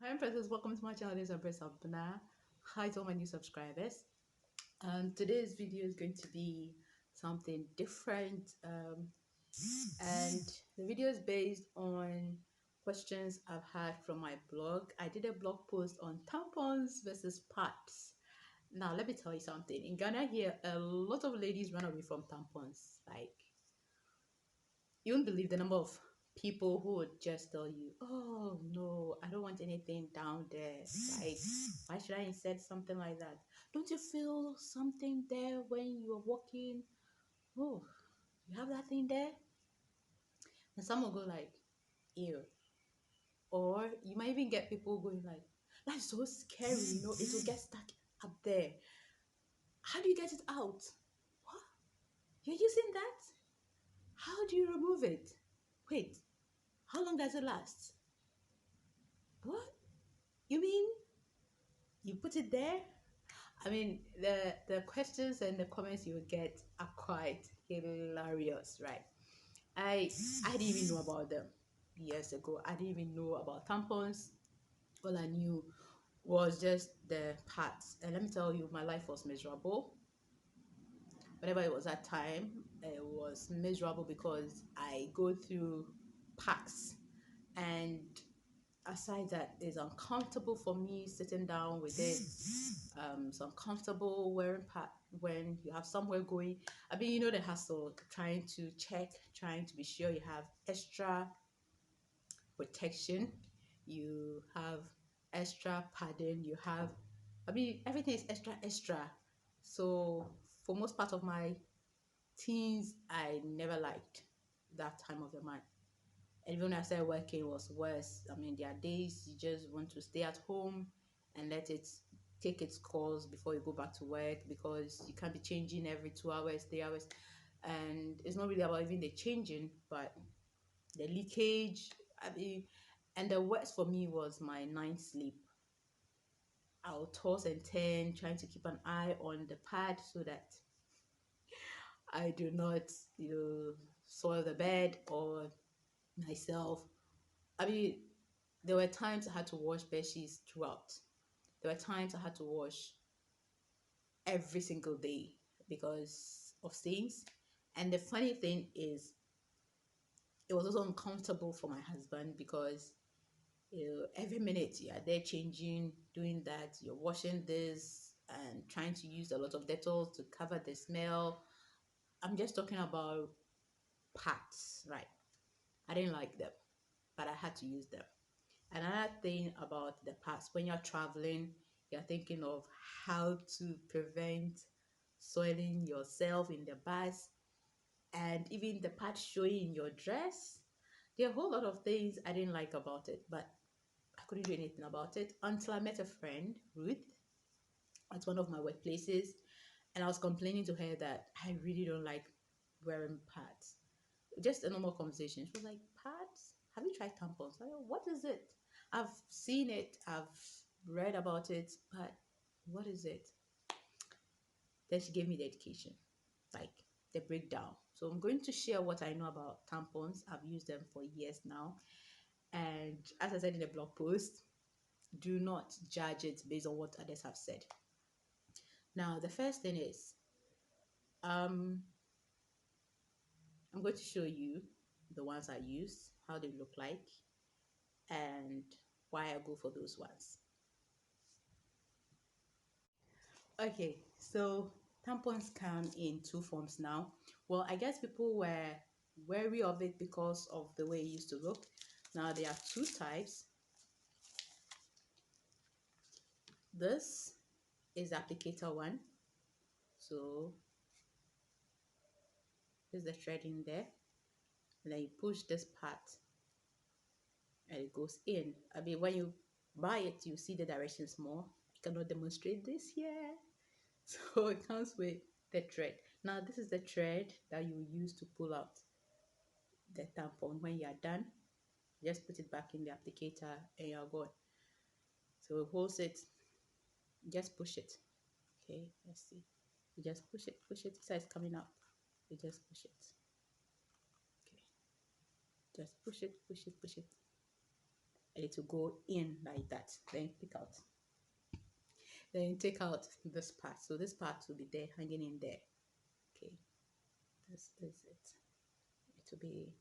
Hi, Princess. Welcome to my channel. This is Empress Abna. Hi to all my new subscribers. Today's video is going to be something different, and the video is based on questions I've had from my blog. I did a blog post on tampons versus pads. Now, let me tell you something. In Ghana, here, a lot of ladies run away from tampons. Like, you won't believe the number of people who would just tell you, oh no, I don't want anything down there. Like, why should I insert something like that? Don't you feel something there when you're walking? Oh, you have that thing there? And some will go like, ew. Or you might even get people going like, that's so scary, it will get stuck up there. How do you get it out? What? You're using that? How do you remove it? Wait, how long does it last? What? You mean you put it there? I mean, the questions and the comments you would get are quite hilarious, right? I I didn't even know about them years ago. I didn't even know about tampons. All I knew was just the pads. And let me tell you, my life was miserable. Whenever it was that time, it was miserable because I go through packs, and aside that, it's uncomfortable for me sitting down with it. It's uncomfortable wearing pad when you have somewhere going. I mean, the hassle, trying to check, trying to be sure you have extra protection, you have extra padding, you have, I mean, everything is extra, extra. So for most part of my teens, I never liked that time of the month. And even when I started working, it was worse. I mean, there are days you just want to stay at home and let it take its course before you go back to work, because you can't be changing every 2 hours, 3 hours. And it's not really about even the changing, but the leakage. I mean, and the worst for me was my night sleep. I'll toss and turn, trying to keep an eye on the pad so that I do not, soil the bed or myself. I mean, there were times I had to wash bed sheets throughout. There were times I had to wash every single day because of stains. And the funny thing is, it was also uncomfortable for my husband because every minute you're there changing, doing that, you're washing this and trying to use a lot of Dettol to cover the smell. I'm just talking about parts, right? I didn't like them, but I had to use them. Another thing about the parts, when you're traveling, you're thinking of how to prevent soiling yourself in the bus, and even the part showing in your dress. There are a whole lot of things I didn't like about it, but I couldn't do anything about it until I met a friend, Ruth, at one of my workplaces, and I was complaining to her that I really don't like wearing pads. Just a normal conversation. She was like, pads? Have you tried tampons? I go, what is it? I've seen it, I've read about it, but what is it? Then she gave me the education, like the breakdown. So I'm going to share what I know about tampons. I've used them for years now. And as I said in the blog post, do not judge it based on what others have said. Now, the first thing is, um, I'm going to show you the ones I use, how they look like, and why I go for those ones. Okay, so tampons come in two forms now. Well, I guess people were wary of it because of the way it used to look. Now there are two types. This is the applicator one. So there's the thread in there. And then you push this part and it goes in. I mean, when you buy it, you see the directions more. I cannot demonstrate this here. So it comes with the thread. Now this is the thread that you use to pull out the tampon. When you are done, just put it back in the applicator and you're good. So it holds it, just push it. Okay, let's see. You just push it. So it's coming up. You just push it. Okay, just push it, push it, push it. and it will go in like that. Then take out. Then take out this part. So this part will be there, hanging in there. Okay, this is it. It will be,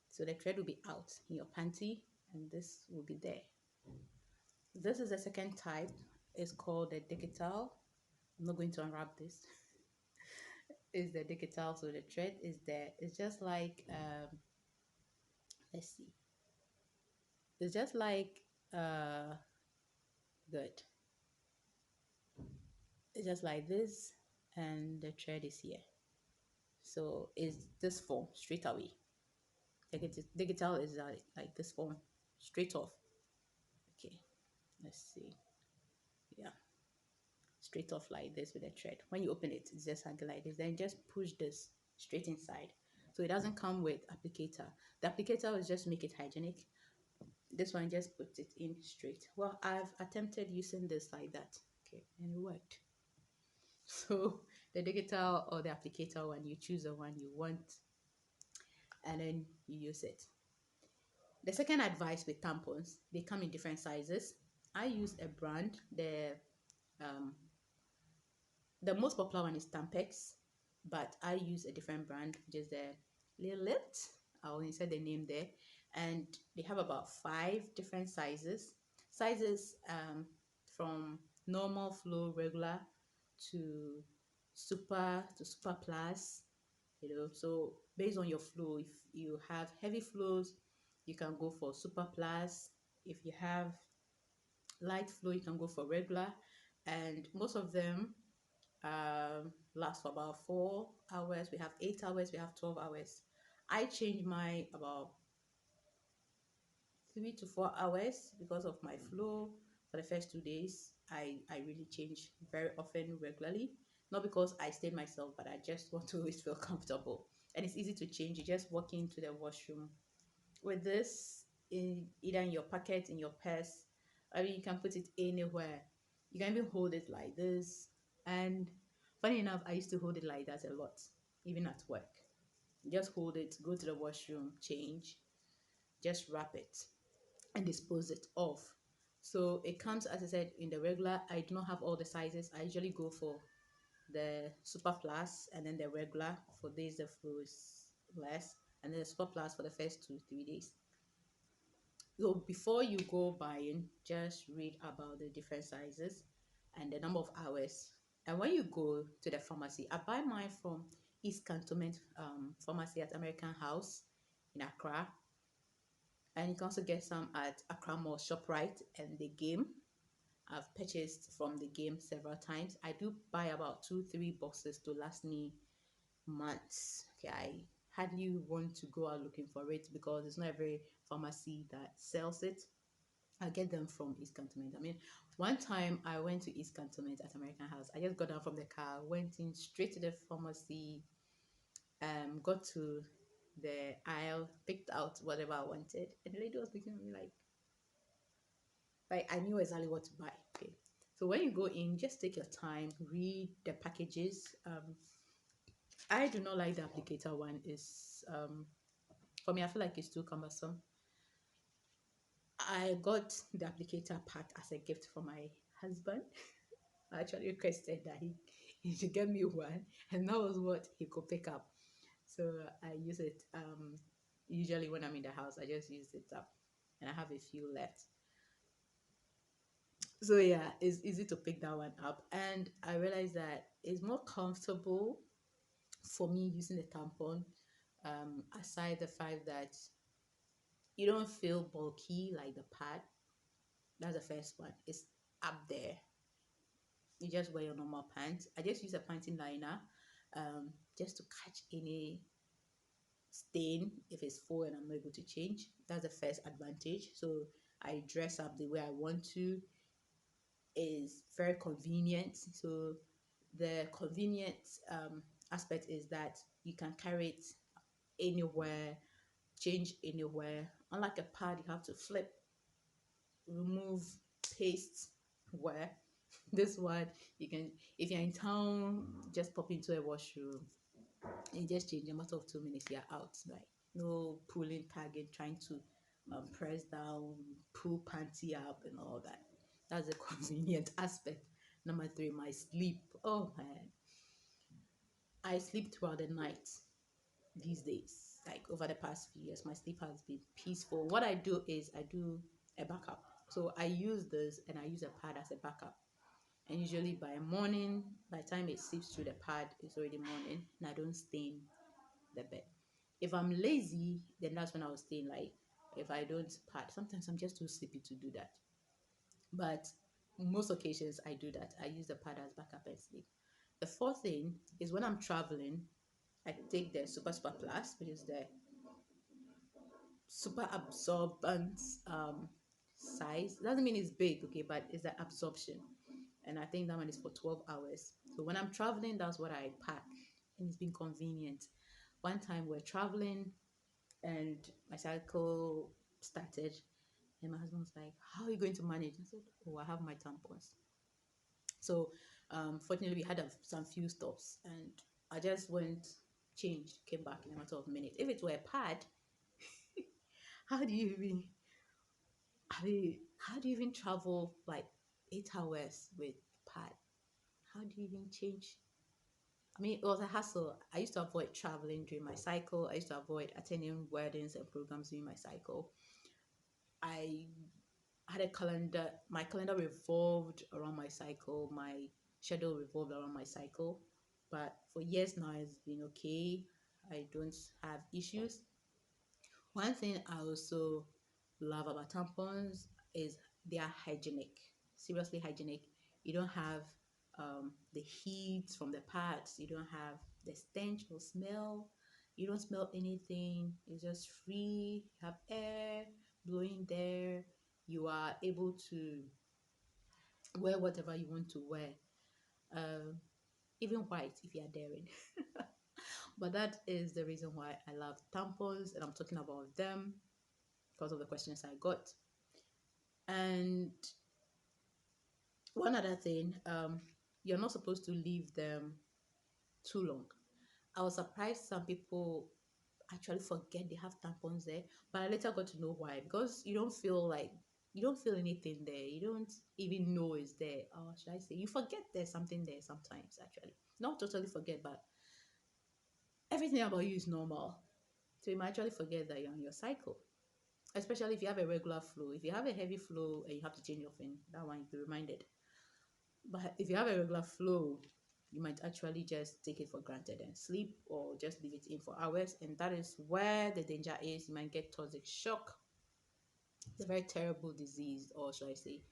so the thread will be out in your panty, and this will be there. This is the second type. It's called the digital. I'm not going to unwrap this. Is the digital, so the thread is there. It's just like let's see. It's just like good. It's just like this, and the thread is here. So it's this form straight away. Digital is like this form straight off. Okay, let's see. Yeah, straight off like this with a thread. When you open it, it's just something like this. Then just push this straight inside. So it doesn't come with applicator. The applicator is just make it hygienic. This one just puts it in straight. Well, I've attempted using this like that. Okay, and it worked. So the digital or the applicator one, you choose the one you want, and then you use it. The second advice with tampons, they come in different sizes. I use a brand. Um, the most popular one is Tampons, but I use a different brand, which is the Lilith. I'll insert the name there. And they have about 5 different sizes. Sizes from normal flow, regular, to super plus. So based on your flow, if you have heavy flows, you can go for super plus. If you have light flow, you can go for regular. And most of them last for about 4 hours. We have 8 hours, we have 12 hours. I change my about 3 to 4 hours because of my flow. For the first 2 days, I really change very often, regularly. Not because I stayed myself, but I just want to always feel comfortable. And it's easy to change. You just walk into the washroom with this, either in your pocket, in your purse. I mean, you can put it anywhere. You can even hold it like this. And funny enough, I used to hold it like that a lot, even at work. Just hold it, go to the washroom, change, just wrap it and dispose it off. So it comes, as I said, in the regular. I do not have all the sizes. I usually go for the super plus and then the regular. For days the flow is less, and then the super plus for the first 2 3 days. So before you go buying, just read about the different sizes and the number of hours. And when you go to the pharmacy, I buy mine from East Cantonment Pharmacy at American House in Accra. And you can also get some at Accra Mall, ShopRite, and the Game. I've purchased from the Game several times. I do buy about 2 3 boxes to last me months. Okay, I hardly want to go out looking for it because it's not every pharmacy that sells it. I get them from East Cantonment. I mean, one time I went to East Cantonment at American House. I just got down from the car, went in straight to the pharmacy, got to the aisle, picked out whatever I wanted, and the lady was looking at me like I knew exactly what to buy. Okay, so when you go in, just take your time, read the packages. I do not like the applicator one. Is For me, I feel like it's too cumbersome. I got the applicator part as a gift for my husband. I actually requested that he should get me one, and that was what he could pick up. So I use it usually when I'm in the house. I just use it up, and I have a few left. So yeah, it's easy to pick that one up, and I realized that it's more comfortable for me using the tampon. Aside the fact that you don't feel bulky like the pad. That's the first one. It's up there. You just wear your normal pants. I just use a panty liner just to catch any stain if it's full and I'm not able to change. That's the first advantage. So I dress up the way I want to. Is very convenient. So the convenient aspect is that you can carry it anywhere, change anywhere. Unlike a pad, you have to flip, remove, paste, wear. This one, you can, if you're in town, just pop into a washroom and just change. A matter of 2 minutes, you're out. Like no pulling, tagging, trying to press down, pull panty up, and all that. That's the convenient aspect. Number three, my sleep. Oh man, I sleep throughout the night these days. Like over the past few years, my sleep has been peaceful. What I do is I do a backup. So I use this and I use a pad as a backup. And usually by morning, by the time it seeps through the pad, it's already morning and I don't stain the bed. If I'm lazy, then that's when I was staying. Like if I don't pad, sometimes I'm just too sleepy to do that. But most occasions I do that. I use the pad as backup and sleep. The fourth thing is when I'm traveling, I take the super plus, which is the super absorbent size. Doesn't mean it's big, okay, but it's the absorption. And I think that one is for 12 hours. So when I'm traveling, that's what I pack. And it's been convenient. One time we're traveling and my cycle started, and my husband was like, "How are you going to manage?" I said, "Oh, I have my tampons." So fortunately, we had some few stops, and I just went, changed, came back in a matter of minutes. If it were a pad, how do you even how do you even travel like 8 hours with pad? How do you even change? I mean, it was a hassle. I used to avoid traveling during my cycle. I used to avoid attending weddings and programs during my cycle. I had a calendar. My calendar revolved around my cycle. My schedule revolved around my cycle. But for years now, it's been okay. I don't have issues. One thing I also love about tampons is they are hygienic, seriously hygienic. You don't have the heat from the pads, you don't have the stench or smell, you don't smell anything. It's just free, you have air blowing there, you are able to wear whatever you want to wear, um, even white if you are daring. But that is the reason why I love tampons, and I'm talking about them because of the questions I got. And one other thing, you're not supposed to leave them too long. I was surprised some people actually forget they have tampons there, but I later got to know why. Because you don't feel anything there. You don't even know it's there. Or should I say you forget there's something there sometimes actually. Not totally forget, but everything about you is normal. So you might actually forget that you're on your cycle. Especially if you have a regular flow. If you have a heavy flow and you have to change your fin, that one you'll be reminded. But if you have a regular flow, you might actually just take it for granted and sleep or just leave it in for hours. And that is where the danger is. You might get toxic shock. It's a very terrible disease, or should I say,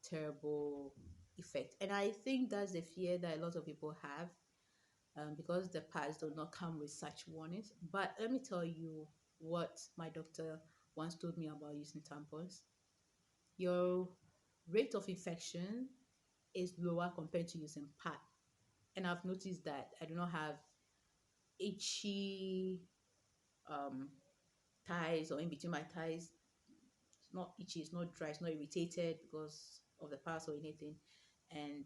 terrible effect. And I think that's the fear that a lot of people have, because the pads do not come with such warnings. But let me tell you what my doctor once told me about using tampons. Your rate of infection is lower compared to using pad. And I've noticed that I do not have itchy um, thighs or in between my thighs. It's not itchy, it's not dry, it's not irritated because of the pads or anything. And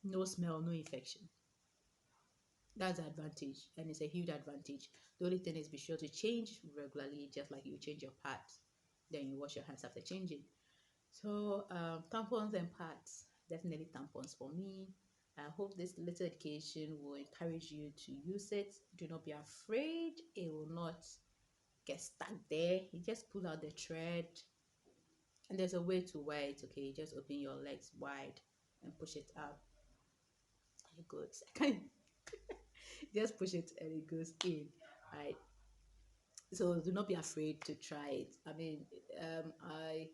no smell, no infection. That's the advantage, and it's a huge advantage. The only thing is be sure to change regularly, just like you change your pads. Then you wash your hands after changing. So tampons and pads, definitely tampons for me. I hope this little education will encourage you to use it. Do not be afraid. It will not get stuck there. You just pull out the thread, and there's a way to wear it. Okay, just open your legs wide and push it up. It goes. I can't just push it and it goes in. Right. So do not be afraid to try it. I mean, I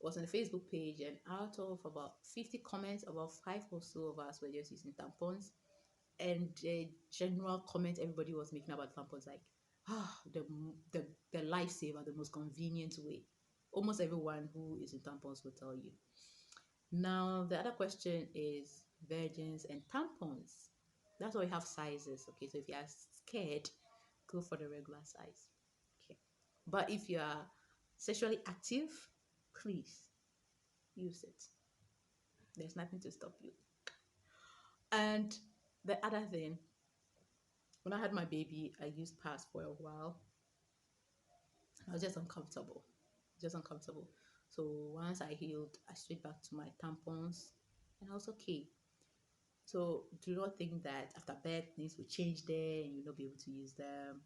was on the Facebook page, and out of about 50 comments, about five or so of us were just using tampons. And the general comment everybody was making about tampons, like, the lifesaver, the most convenient way. Almost everyone who is in tampons will tell you. Now, the other question is virgins and tampons. That's why we have sizes. Okay, so if you are scared, go for the regular size. Okay. But if you are sexually active, please use it. There's nothing to stop you. And the other thing, when I had my baby, I used pads for a while. I was just uncomfortable. just uncomfortable. So once I healed, I switched back to my tampons, and I was okay. So do not think that after birth things will change there and you'll not be able to use them,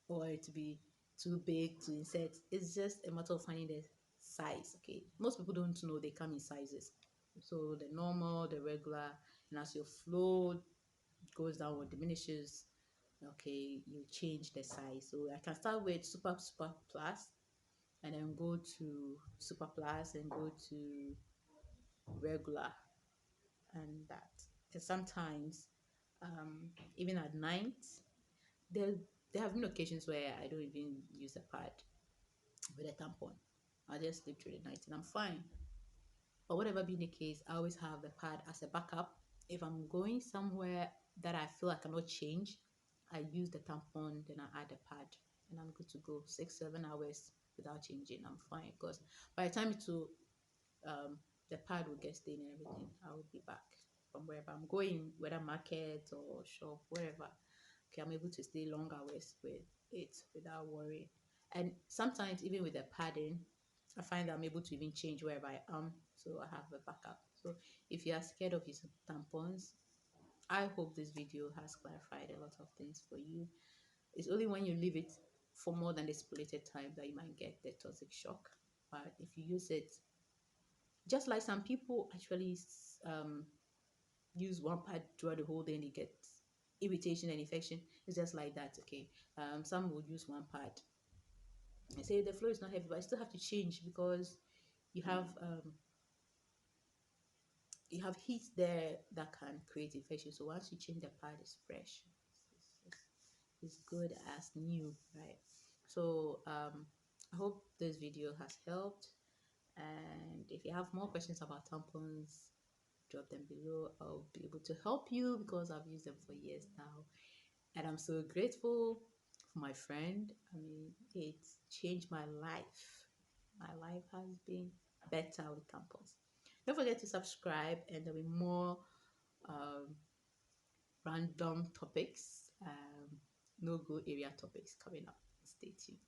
or to be too big to insert. It's just a matter of finding the size. Okay, most people don't know they come in sizes. So the normal, the regular, and as your flow goes down or diminishes, okay, you change the size. So I can start with super plus, and then go to super plus, and go to regular, and that. And sometimes, even at night, there there have been occasions where I don't even use a pad with a tampon. I just sleep through the night and I'm fine. But whatever being the case, I always have the pad as a backup. If I'm going somewhere that I feel I cannot change, I use the tampon, then I add the pad, and I'm good to go. 6, 7 hours without changing, I'm fine. Because by the time to um, the pad will get stained and everything, I will be back from wherever I'm going, whether market or shop, wherever. Okay, I'm able to stay long hours with it without worry. And sometimes even with the padding, I find that I'm able to even change wherever I am, so I have a backup. So if you are scared of using tampons, I hope this video has clarified a lot of things for you. It's only when you leave it for more than the stipulated time that you might get the toxic shock. But if you use it, just like some people actually use one pad throughout the whole day and they get irritation and infection, it's just like that. Okay, some would use one pad and say the flow is not heavy, but I still have to change because you have um, you have heat there that can create infection. So once you change the pad, it's fresh. It's good as new, right? So I hope this video has helped. And if you have more questions about tampons, drop them below. I'll be able to help you because I've used them for years now. And I'm so grateful for my friend. I mean, it's changed my life. My life has been better with tampons. Don't forget to subscribe, and there'll be more um, random topics, no go area topics coming up. Stay tuned.